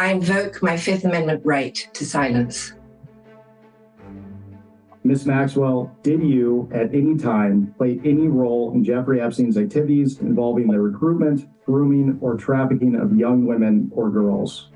I invoke my Fifth Amendment right to silence. Ms. Maxwell, did you at any time play any role in Jeffrey Epstein's activities involving the recruitment, grooming, or trafficking of young women or girls?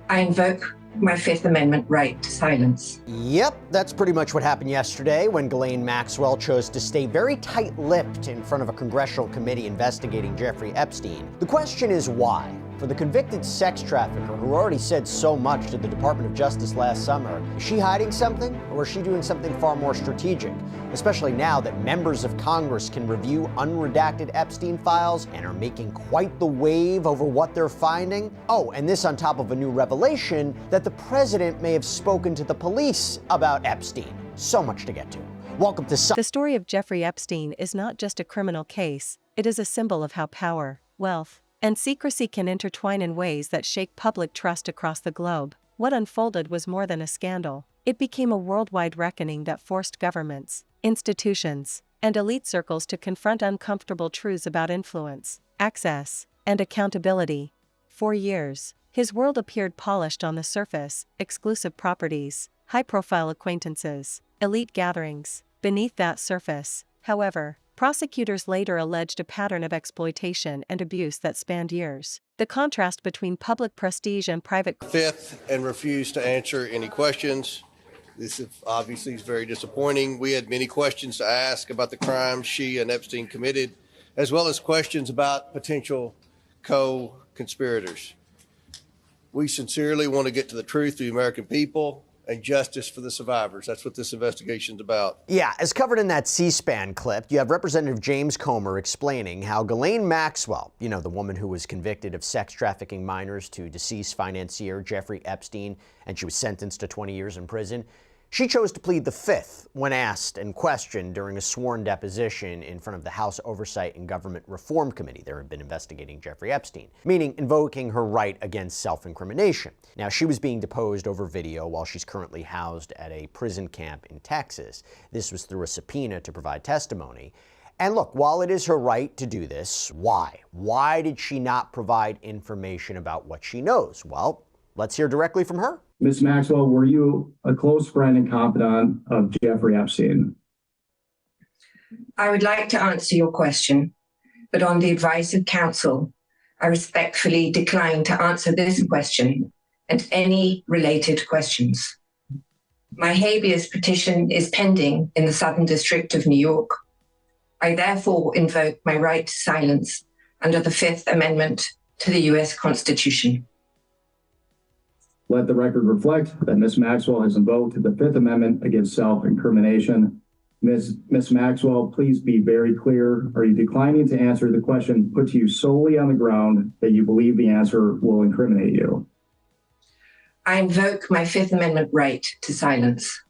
I invoke my Fifth Amendment right to silence. Yep, that's pretty much what happened yesterday when Ghislaine Maxwell chose to stay very tight-lipped in front of a congressional committee investigating Jeffrey Epstein. The question is why? For the convicted sex trafficker who already said so much to the Department of Justice last summer, is she hiding something, or is she doing something far more strategic? Especially now that members of Congress can review unredacted Epstein files and are making quite the wave over what they're finding. Oh, and this on top of a new revelation that the president may have spoken to the police about Epstein. So much to get to. Welcome to The story of Jeffrey Epstein is not just a criminal case, it is a symbol of how power, wealth, and secrecy can intertwine in ways that shake public trust across the globe. What unfolded was more than a scandal. It became a worldwide reckoning that forced governments, institutions, and elite circles to confront uncomfortable truths about influence, access, and accountability. For years, his world appeared polished on the surface: exclusive properties, high-profile acquaintances, elite gatherings. Beneath that surface, however, prosecutors later alleged a pattern of exploitation and abuse that spanned years. The contrast between public prestige and private Fifth, and refused to answer any questions. This obviously is very disappointing. We had many questions to ask about the crimes she and Epstein committed, as well as questions about potential co-conspirators. We sincerely want to get to the truth to the American people and justice for the survivors. That's what this investigation is about. Yeah, as covered in that C-SPAN clip, you have Representative James Comer explaining how Ghislaine Maxwell, you know, the woman who was convicted of sex trafficking minors to deceased financier Jeffrey Epstein, and she was sentenced to 20 years in prison. She chose to plead the Fifth when asked and questioned during a sworn deposition in front of the House Oversight and Government Reform Committee. They had been investigating Jeffrey Epstein, meaning invoking her right against self-incrimination. Now, she was being deposed over video while she's currently housed at a prison camp in Texas. This was through a subpoena to provide testimony. And look, while it is her right to do this, why? Why did she not provide information about what she knows? Well, let's hear directly from her. Ms. Maxwell, were you a close friend and confidant of Jeffrey Epstein? I would like to answer your question, but on the advice of counsel, I respectfully decline to answer this question and any related questions. My habeas petition is pending in the Southern District of New York. I therefore invoke my right to silence under the Fifth Amendment to the U.S. Constitution. Let the record reflect that Ms. Maxwell has invoked the Fifth Amendment against self-incrimination. Ms. Maxwell, please be very clear. Are you declining to answer the question put to you solely on the ground that you believe the answer will incriminate you? I invoke my Fifth Amendment right to silence.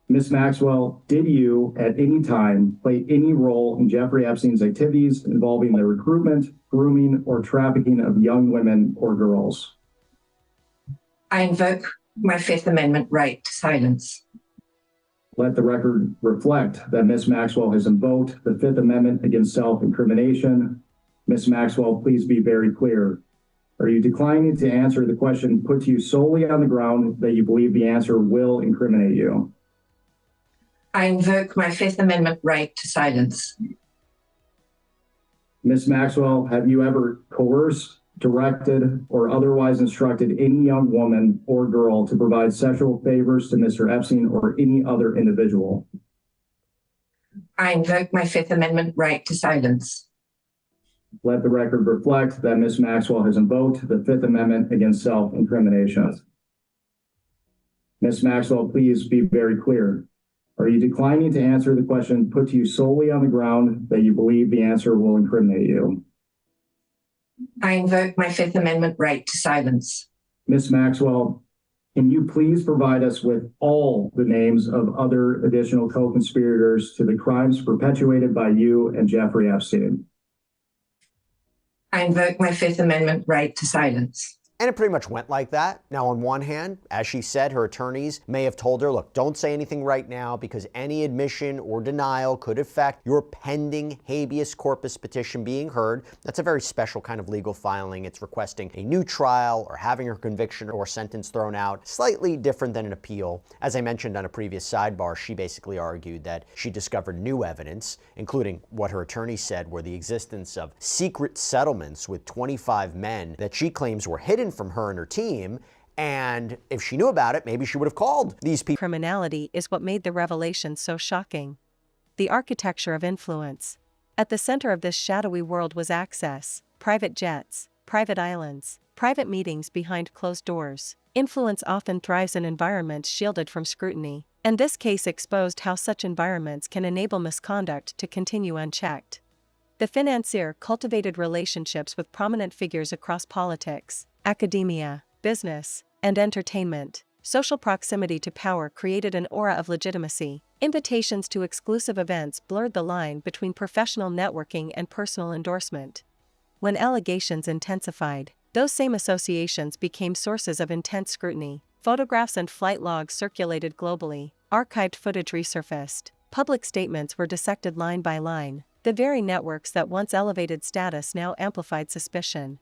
Ms. Maxwell, did you at any time play any role in Jeffrey Epstein's activities involving the recruitment, grooming, or trafficking of young women or girls? I invoke my Fifth Amendment right to silence. Let the record reflect that Ms. Maxwell has invoked the Fifth Amendment against self-incrimination. Ms. Maxwell, please be very clear. Are you declining to answer the question put to you solely on the ground that you believe the answer will incriminate you? I invoke my Fifth Amendment right to silence. Ms. Maxwell, have you ever coerced, directed, or otherwise instructed any young woman or girl to provide sexual favors to Mr. Epstein or any other individual? I invoke my Fifth Amendment right to silence. Let the record reflect that Ms. Maxwell has invoked the Fifth Amendment against self-incrimination. Ms. Maxwell, please be very clear. Are you declining to answer the question put to you solely on the ground that you believe the answer will incriminate you? I invoke my Fifth Amendment right to silence. Ms. Maxwell, can you please provide us with all the names of other additional co-conspirators to the crimes perpetuated by you and Jeffrey Epstein? I invoke my Fifth Amendment right to silence. And it pretty much went like that. Now, on one hand, as she said, her attorneys may have told her, look, don't say anything right now because any admission or denial could affect your pending habeas corpus petition being heard. That's a very special kind of legal filing. It's requesting a new trial or having her conviction or sentence thrown out. Slightly different than an appeal. As I mentioned on a previous sidebar, she basically argued that she discovered new evidence, including what her attorney said were the existence of secret settlements with 25 men that she claims were hidden from her and her team, and if she knew about it, maybe she would have called these people. Criminality is what made the revelation so shocking. The architecture of influence. At the center of this shadowy world was access, private jets, private islands, private meetings behind closed doors. Influence often thrives in environments shielded from scrutiny, and this case exposed how such environments can enable misconduct to continue unchecked. The financier cultivated relationships with prominent figures across politics, academia, business, and entertainment. Social proximity to power created an aura of legitimacy. Invitations to exclusive events blurred the line between professional networking and personal endorsement. When allegations intensified, those same associations became sources of intense scrutiny. Photographs and flight logs circulated globally. Archived footage resurfaced. Public statements were dissected line by line. The very networks that once elevated status now amplified suspicion.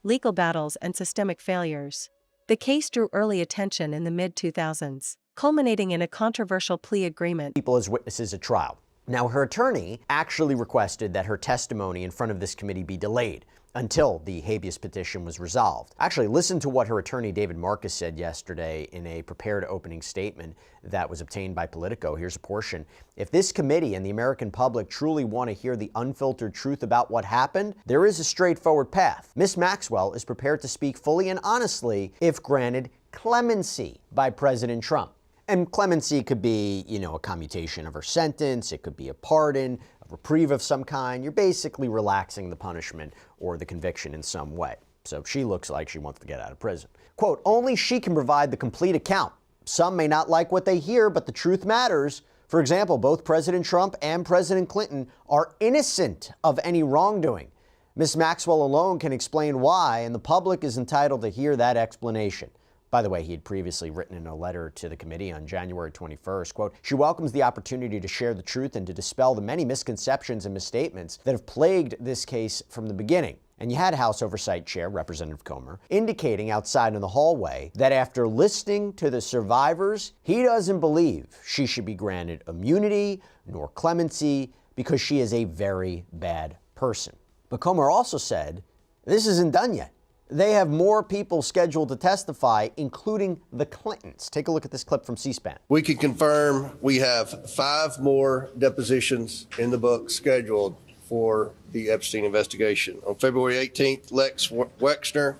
Legal battles and systemic failures. The case drew early attention in the mid-2000s, culminating in a controversial plea agreement. People as witnesses at trial. Now, her attorney actually requested that her testimony in front of this committee be delayed until the habeas petition was resolved. Actually, listen to what her attorney, David Marcus, said yesterday in a prepared opening statement that was obtained by Politico. Here's a portion. If this committee and the American public truly want to hear the unfiltered truth about what happened, there is a straightforward path. Ms. Maxwell is prepared to speak fully and honestly if granted clemency by President Trump. And clemency could be, a commutation of her sentence. It could be a pardon, a reprieve of some kind. You're basically relaxing the punishment or the conviction in some way. So she looks like she wants to get out of prison. Quote, only she can provide the complete account. Some may not like what they hear, but the truth matters. For example, both President Trump and President Clinton are innocent of any wrongdoing. Ms. Maxwell alone can explain why, and the public is entitled to hear that explanation. By the way, he had previously written in a letter to the committee on January 21st, quote, she welcomes the opportunity to share the truth and to dispel the many misconceptions and misstatements that have plagued this case from the beginning. And you had House Oversight Chair Representative Comer indicating outside in the hallway that after listening to the survivors, he doesn't believe she should be granted immunity nor clemency because she is a very bad person. But Comer also said, this isn't done yet. They have more people scheduled to testify, including the Clintons. Take a look at this clip from C-SPAN. We can confirm we have 5 more depositions in the book scheduled for the Epstein investigation. On February 18th, Lex Wexner,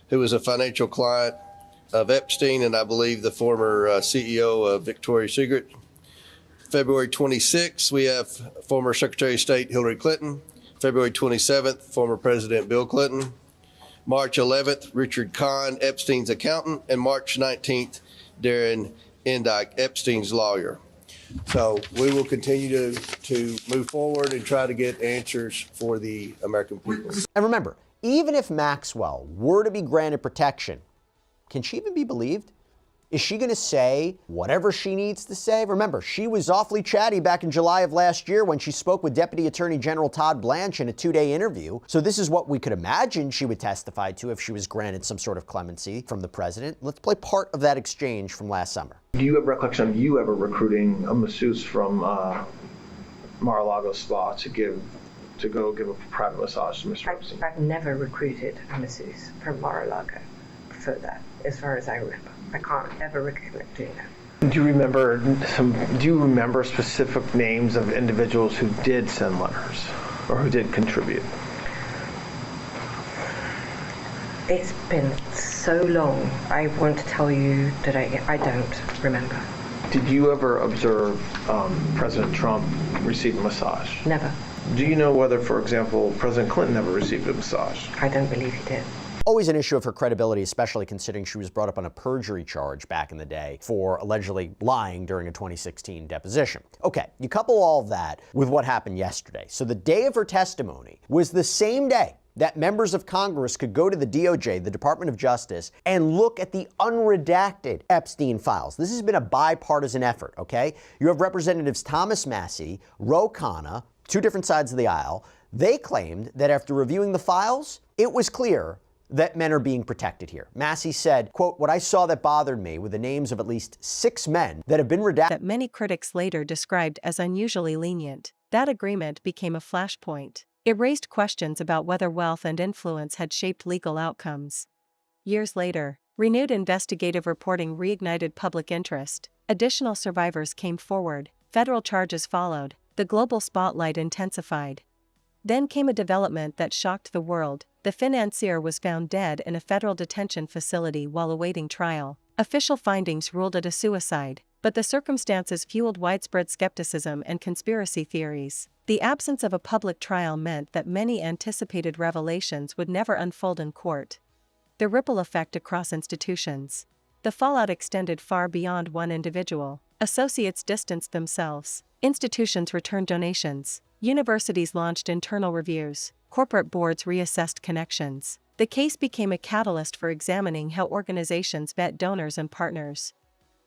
who is a financial client of Epstein and I believe the former CEO of Victoria's Secret. February 26th, we have former Secretary of State Hillary Clinton. February 27th, former President Bill Clinton. March 11th, Richard Kahn, Epstein's accountant, and March 19th, Darren Endike, Epstein's lawyer. So we will continue to move forward and try to get answers for the American people. And remember, even if Maxwell were to be granted protection, can she even be believed? Is she going to say whatever she needs to say? Remember, she was awfully chatty back in July of last year when she spoke with Deputy Attorney General Todd Blanche in a 2-day interview. So this is what we could imagine she would testify to if she was granted some sort of clemency from the president. Let's play part of that exchange from last summer. Do you have recollection of you ever recruiting a masseuse from Mar-a-Lago Spa to go give a private massage to Mr. Epstein? I've never recruited a masseuse from Mar-a-Lago for that, as far as I remember. I can't ever recollect doing that. Do you remember specific names of individuals who did send letters or who did contribute? It's been so long. I want to tell you that I don't remember. Did you ever observe President Trump receive a massage? Never. Do you know whether, for example, President Clinton ever received a massage? I don't believe he did. Always an issue of her credibility, especially considering she was brought up on a perjury charge back in the day for allegedly lying during a 2016 deposition. Okay, you couple all of that with what happened yesterday. So the day of her testimony was the same day that members of Congress could go to the DOJ, the Department of Justice, and look at the unredacted Epstein files. This has been a bipartisan effort, okay? You have Representatives Thomas Massie, Ro Khanna, two different sides of the aisle. They claimed that after reviewing the files, it was clear that men are being protected here. Massie said, quote, "What I saw that bothered me were the names of at least 6 men that have been redacted." That many critics later described as unusually lenient. That agreement became a flashpoint. It raised questions about whether wealth and influence had shaped legal outcomes. Years later, renewed investigative reporting reignited public interest. Additional survivors came forward. Federal charges followed. The global spotlight intensified. Then came a development that shocked the world. The financier was found dead in a federal detention facility while awaiting trial. Official findings ruled it a suicide, but the circumstances fueled widespread skepticism and conspiracy theories. The absence of a public trial meant that many anticipated revelations would never unfold in court. The ripple effect across institutions. The fallout extended far beyond one individual. Associates distanced themselves. Institutions returned donations. Universities launched internal reviews. Corporate boards reassessed connections. The case became a catalyst for examining how organizations vet donors and partners.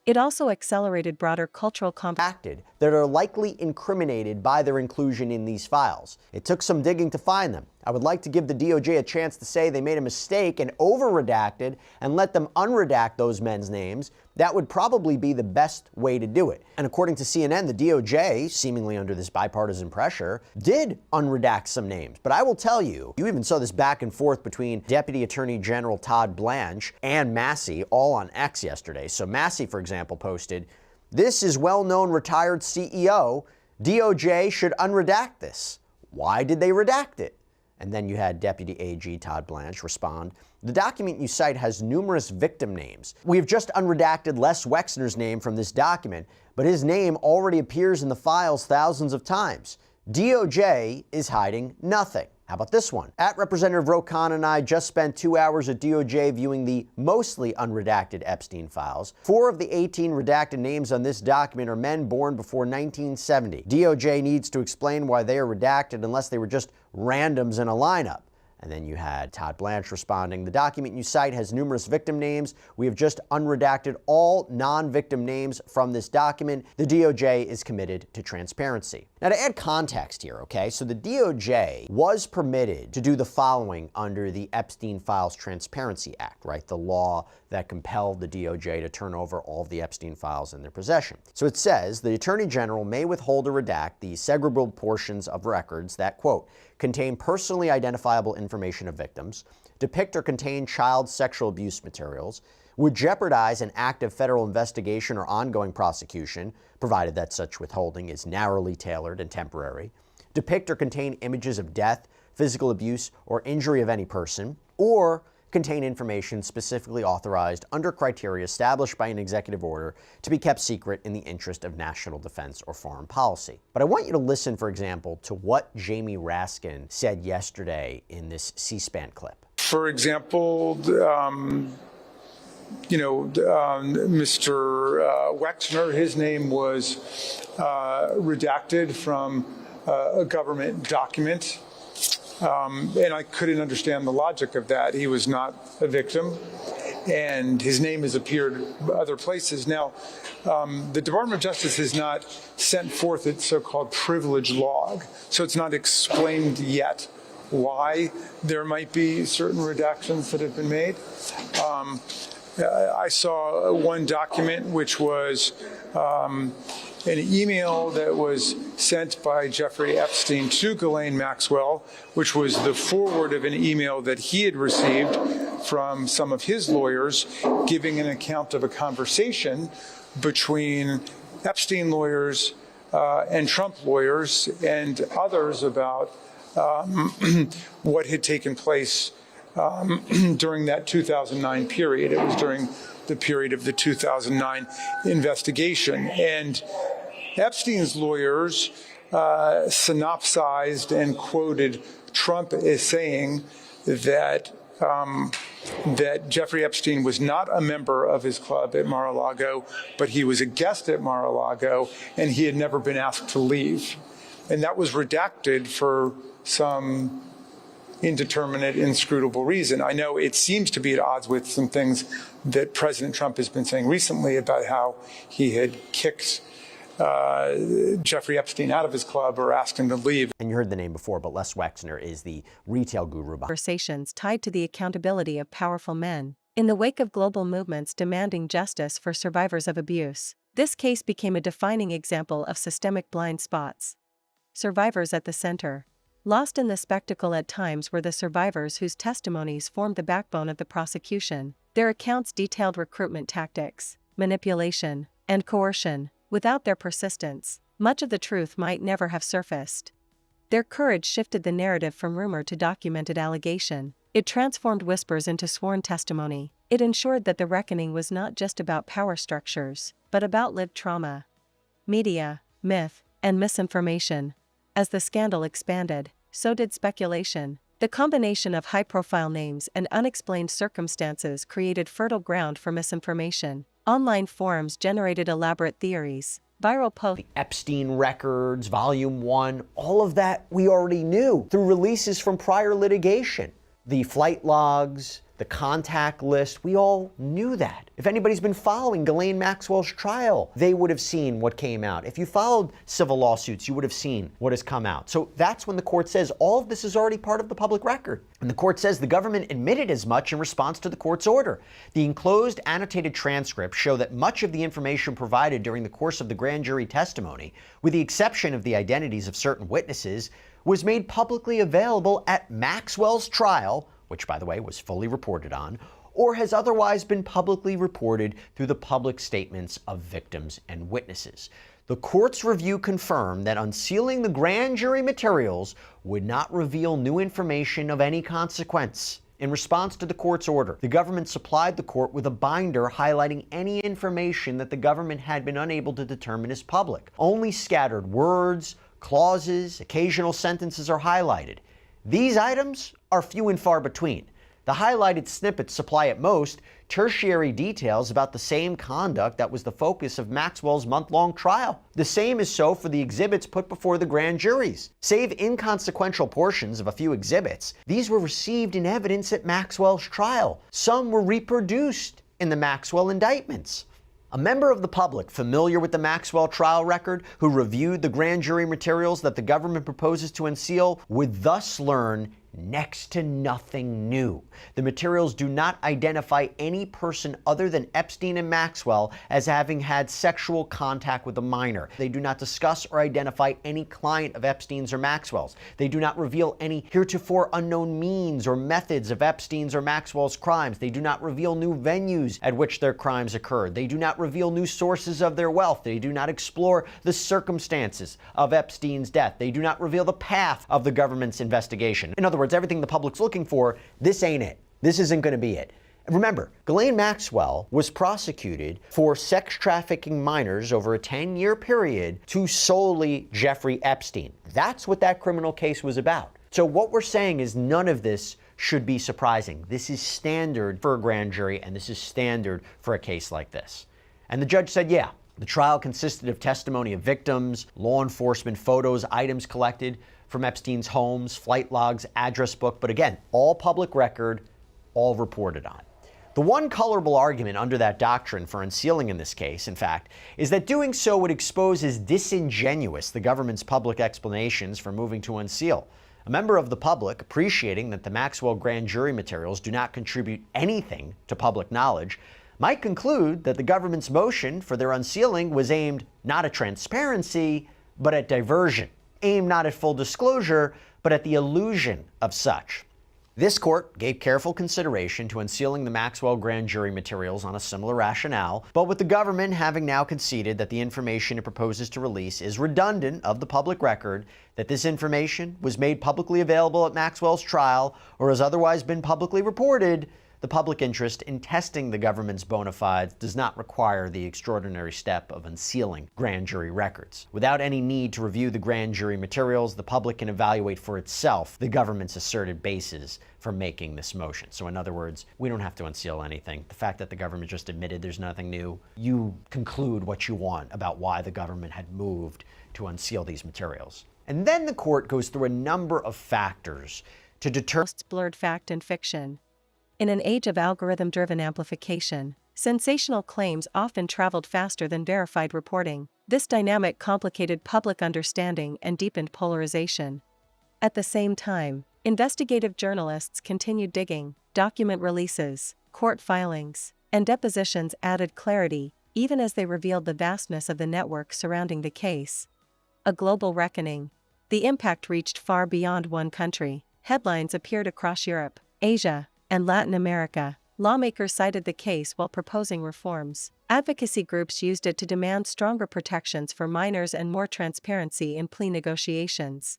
It also accelerated broader cultural that are likely incriminated by their inclusion in these files. It took some digging to find them. I would like to give the DOJ a chance to say they made a mistake and over-redacted and let them unredact those men's names. That would probably be the best way to do it. And according to CNN, the DOJ, seemingly under this bipartisan pressure, did unredact some names. But I will tell you, you even saw this back and forth between Deputy Attorney General Todd Blanche and Massie, all on X yesterday. So Massie, for example, posted, "This is well-known retired CEO. DOJ should unredact this. Why did they redact it?" And then you had Deputy AG Todd Blanche respond, "The document you cite has numerous victim names. We have just unredacted Les Wexner's name from this document, but his name already appears in the files thousands of times. DOJ is hiding nothing." How about this one? At Representative Ro Khanna and I just spent 2 hours at DOJ viewing the mostly unredacted Epstein files. 4 of the 18 redacted names on this document are men born before 1970. DOJ needs to explain why they are redacted unless they were just randoms in a lineup. And then you had Todd Blanche responding, "The document you cite has numerous victim names. We have just unredacted all non-victim names from this document. The DOJ is committed to transparency." Now, to add context here, okay, so the DOJ was permitted to do the following under the Epstein Files Transparency Act, right? The law that compelled the DOJ to turn over all of the Epstein files in their possession. So it says the Attorney General may withhold or redact the segregable portions of records that, quote, contain personally identifiable information of victims, depict or contain child sexual abuse materials, would jeopardize an active federal investigation or ongoing prosecution, provided that such withholding is narrowly tailored and temporary, depict or contain images of death, physical abuse, or injury of any person, or contain information specifically authorized under criteria established by an executive order to be kept secret in the interest of national defense or foreign policy. But I want you to listen, for example, to what Jamie Raskin said yesterday in this C-SPAN clip. For example, Mr. Wexner, his name was redacted from a government document. And I couldn't understand the logic of that. He was not a victim, and his name has appeared other places. Now, the Department of Justice has not sent forth its so-called privilege log, so it's not explained yet why there might be certain redactions that have been made. I saw one document which was an email that was sent by Jeffrey Epstein to Ghislaine Maxwell, which was the forward of an email that he had received from some of his lawyers, giving an account of a conversation between Epstein lawyers and Trump lawyers and others about what had taken place during that 2009 period. It was during the period of the 2009 investigation. And Epstein's lawyers synopsized and quoted Trump as saying that that Jeffrey Epstein was not a member of his club at Mar-a-Lago, but he was a guest at Mar-a-Lago, and he had never been asked to leave. And that was redacted for some indeterminate, inscrutable reason. I know it seems to be at odds with some things that President Trump has been saying recently about how he had kicked Jeffrey Epstein out of his club or asked him to leave. And you heard the name before, but Les Wexner is the retail guru behind conversations tied to the accountability of powerful men. In the wake of global movements demanding justice for survivors of abuse, this case became a defining example of systemic blind spots. Survivors at the center. Lost in the spectacle at times were the survivors whose testimonies formed the backbone of the prosecution. Their accounts detailed recruitment tactics, manipulation, and coercion. Without their persistence, much of the truth might never have surfaced. Their courage shifted the narrative from rumor to documented allegation. It transformed whispers into sworn testimony. It ensured that the reckoning was not just about power structures, but about lived trauma, media, myth, and misinformation. As the scandal expanded, so did speculation. The combination of high-profile names and unexplained circumstances created fertile ground for misinformation. Online forums generated elaborate theories, viral posts. the Epstein records, Volume 1, all of that we already knew through releases from prior litigation. The flight logs, the contact list, we all knew that. If anybody's been following Ghislaine Maxwell's trial, they would have seen what came out. If you followed civil lawsuits, you would have seen what has come out. So that's when the court says all of this is already part of the public record. And the court says the government admitted as much in response to the court's order. The enclosed annotated transcripts show that much of the information provided during the course of the grand jury testimony, with the exception of the identities of certain witnesses, was made publicly available at Maxwell's trial, which, by the way, was fully reported on, or has otherwise been publicly reported through the public statements of victims and witnesses. The court's review confirmed that unsealing the grand jury materials would not reveal new information of any consequence. In response to the court's order, the government supplied the court with a binder highlighting any information that the government had been unable to determine as public. Only scattered words, clauses, occasional sentences are highlighted. These items are few and far between. The highlighted snippets supply at most tertiary details about the same conduct that was the focus of Maxwell's month-long trial. The same is so for the exhibits put before the grand juries. Save inconsequential portions of a few exhibits, these were received in evidence at Maxwell's trial. Some were reproduced in the Maxwell indictments. A member of the public familiar with the Maxwell trial record who reviewed the grand jury materials that the government proposes to unseal would thus learn next to nothing new. The materials do not identify any person other than Epstein and Maxwell as having had sexual contact with a minor. They do not discuss or identify any client of Epstein's or Maxwell's. They do not reveal any heretofore unknown means or methods of Epstein's or Maxwell's crimes. They do not reveal new venues at which their crimes occurred. They do not reveal new sources of their wealth. They do not explore the circumstances of Epstein's death. They do not reveal the path of the government's investigation. In other words, everything the public's looking for, this ain't it. This isn't going to be it. Remember, Ghislaine Maxwell was prosecuted for sex trafficking minors over a 10-year period to solely Jeffrey Epstein. That's what that criminal case was about. So what we're saying is none of this should be surprising. This is standard for a grand jury, and this is standard for a case like this. And the judge said, yeah, the trial consisted of testimony of victims, law enforcement photos, items collected from Epstein's homes, flight logs, address book, but again, all public record, all reported on. The one colorable argument under that doctrine for unsealing in this case, in fact, is that doing so would expose as disingenuous the government's public explanations for moving to unseal. A member of the public, appreciating that the Maxwell grand jury materials do not contribute anything to public knowledge, might conclude that the government's motion for their unsealing was aimed not at transparency, but at diversion. Aimed not at full disclosure, but at the illusion of such. This court gave careful consideration to unsealing the Maxwell grand jury materials on a similar rationale, but with the government having now conceded that the information it proposes to release is redundant of the public record, that this information was made publicly available at Maxwell's trial or has otherwise been publicly reported, the public interest in testing the government's bona fides does not require the extraordinary step of unsealing grand jury records. Without any need to review the grand jury materials, the public can evaluate for itself the government's asserted basis for making this motion. So in other words, we don't have to unseal anything. The fact that the government just admitted there's nothing new, you conclude what you want about why the government had moved to unseal these materials. And then the court goes through a number of factors to deter blurred fact and fiction. In an age of algorithm-driven amplification, sensational claims often traveled faster than verified reporting. This dynamic complicated public understanding and deepened polarization. At the same time, investigative journalists continued digging. Document releases, court filings, and depositions added clarity, even as they revealed the vastness of the network surrounding the case. A global reckoning. The impact reached far beyond one country. Headlines appeared across Europe, Asia, and Latin America. Lawmakers cited the case while proposing reforms. Advocacy groups used it to demand stronger protections for minors and more transparency in plea negotiations.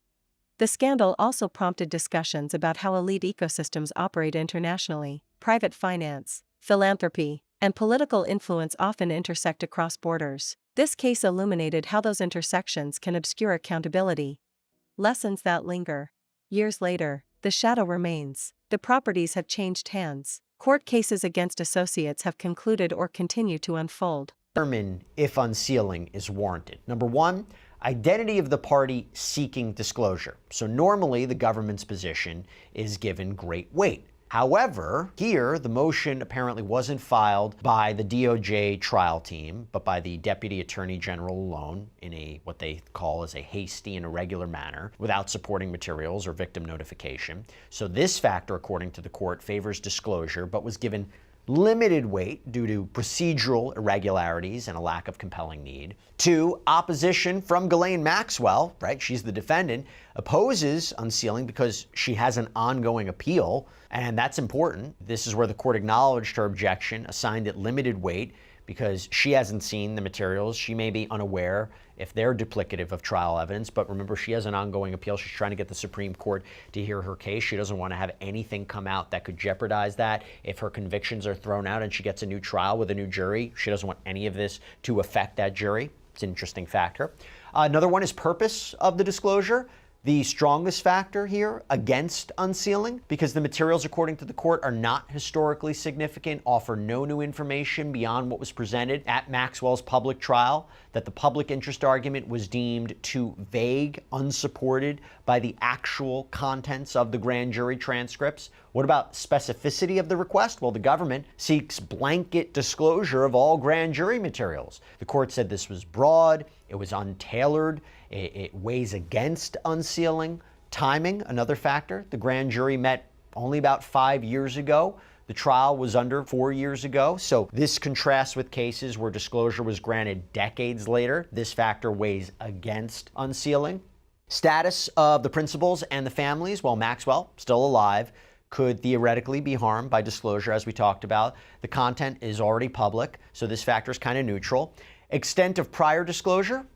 The scandal also prompted discussions about how elite ecosystems operate internationally. Private finance, philanthropy, and political influence often intersect across borders. This case illuminated how those intersections can obscure accountability. Lessons that linger. Years later, the shadow remains. The properties have changed hands. Court cases against associates have concluded or continue to unfold. Determine if unsealing is warranted. Number one, identity of the party seeking disclosure. So normally the government's position is given great weight. However, here the motion apparently wasn't filed by the DOJ trial team, but by the Deputy Attorney General alone in what they call as a hasty and irregular manner, without supporting materials or victim notification. So this factor, according to the court, favors disclosure, but was given limited weight due to procedural irregularities and a lack of compelling need. Two, opposition from Ghislaine Maxwell, right? She's the defendant, opposes unsealing because she has an ongoing appeal, and that's important. This is where the court acknowledged her objection, assigned it limited weight because she hasn't seen the materials. She may be unaware if they're duplicative of trial evidence, but remember, she has an ongoing appeal. She's trying to get the Supreme Court to hear her case. She doesn't want to have anything come out that could jeopardize that. If her convictions are thrown out and she gets a new trial with a new jury, she doesn't want any of this to affect that jury. It's an interesting factor. Another one is purpose of the disclosure. The strongest factor here against unsealing, because the materials, according to the court, are not historically significant, offer no new information beyond what was presented at Maxwell's public trial, that the public interest argument was deemed too vague, unsupported by the actual contents of the grand jury transcripts. What about specificity of the request? Well, the government seeks blanket disclosure of all grand jury materials. The court said this was broad, it was untailored, it weighs against unsealing. Timing, another factor. The grand jury met only about 5 years ago. The trial was under 4 years ago. So this contrasts with cases where disclosure was granted decades later. This factor weighs against unsealing. Status of the principals and the families, while Maxwell, still alive, could theoretically be harmed by disclosure, as we talked about. The content is already public, so this factor is kind of neutral. Extent of prior disclosure.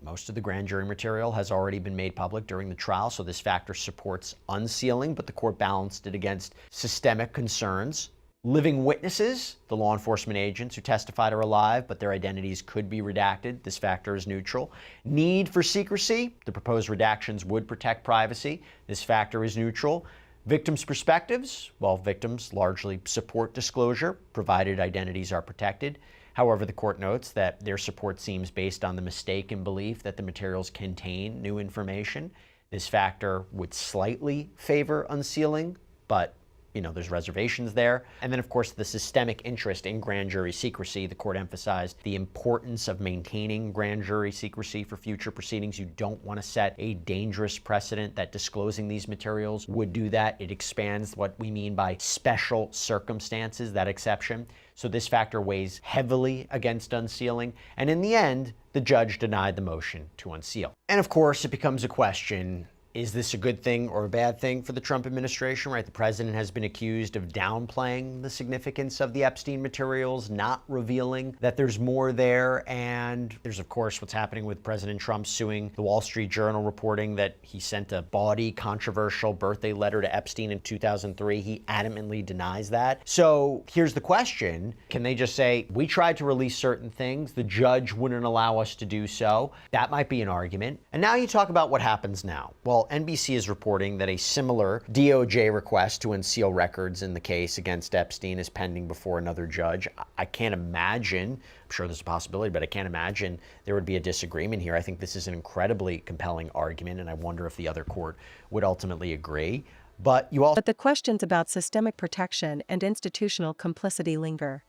Most of the grand jury material has already been made public during the trial, so this factor supports unsealing, but the court balanced it against systemic concerns. Living witnesses, the law enforcement agents who testified are alive, but their identities could be redacted. This factor is neutral. Need for secrecy, the proposed redactions would protect privacy. This factor is neutral. Victims' perspectives, well, victims largely support disclosure, provided identities are protected. However, the court notes that their support seems based on the mistaken belief that the materials contain new information. This factor would slightly favor unsealing, but there's reservations there. And then, of course, the systemic interest in grand jury secrecy. The court emphasized the importance of maintaining grand jury secrecy for future proceedings. You don't want to set a dangerous precedent that disclosing these materials would do that. It expands what we mean by special circumstances, that exception. So this factor weighs heavily against unsealing. And in the end, the judge denied the motion to unseal. And of course, it becomes a question, is this a good thing or a bad thing for the Trump administration, right? The president has been accused of downplaying the significance of the Epstein materials, not revealing that there's more there. And there's, of course, what's happening with President Trump suing the Wall Street Journal, reporting that he sent a bawdy, controversial birthday letter to Epstein in 2003. He adamantly denies that. So here's the question. Can they just say, we tried to release certain things, the judge wouldn't allow us to do so? That might be an argument. And now you talk about what happens now. Well, NBC is reporting that a similar DOJ request to unseal records in the case against Epstein is pending before another judge. I can't imagine, I'm sure there's a possibility, but I can't imagine there would be a disagreement here. I think this is an incredibly compelling argument, and I wonder if the other court would ultimately agree. But you also But the questions about systemic protection and institutional complicity linger.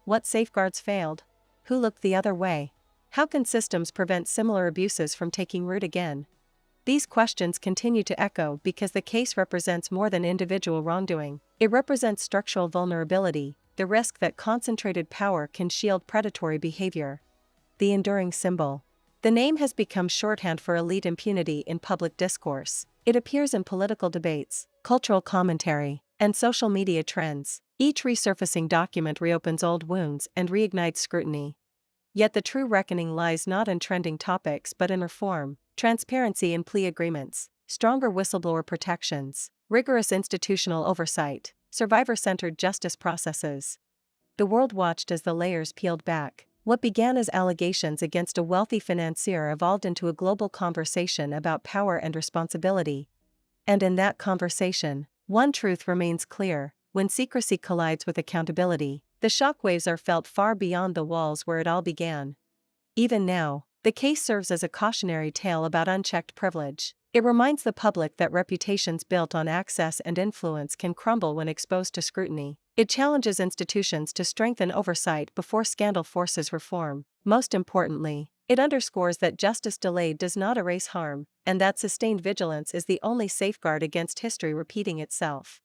What safeguards failed? Who looked the other way? How can systems prevent similar abuses from taking root again? These questions continue to echo because the case represents more than individual wrongdoing. It represents structural vulnerability, the risk that concentrated power can shield predatory behavior. The enduring symbol. The name has become shorthand for elite impunity in public discourse. It appears in political debates, cultural commentary, and social media trends. Each resurfacing document reopens old wounds and reignites scrutiny. Yet the true reckoning lies not in trending topics but in reform, transparency in plea agreements, stronger whistleblower protections, rigorous institutional oversight, survivor-centered justice processes. The world watched as the layers peeled back. What began as allegations against a wealthy financier evolved into a global conversation about power and responsibility. And in that conversation, one truth remains clear: when secrecy collides with accountability, the shockwaves are felt far beyond the walls where it all began. Even now, the case serves as a cautionary tale about unchecked privilege. It reminds the public that reputations built on access and influence can crumble when exposed to scrutiny. It challenges institutions to strengthen oversight before scandal forces reform. Most importantly, it underscores that justice delayed does not erase harm, and that sustained vigilance is the only safeguard against history repeating itself.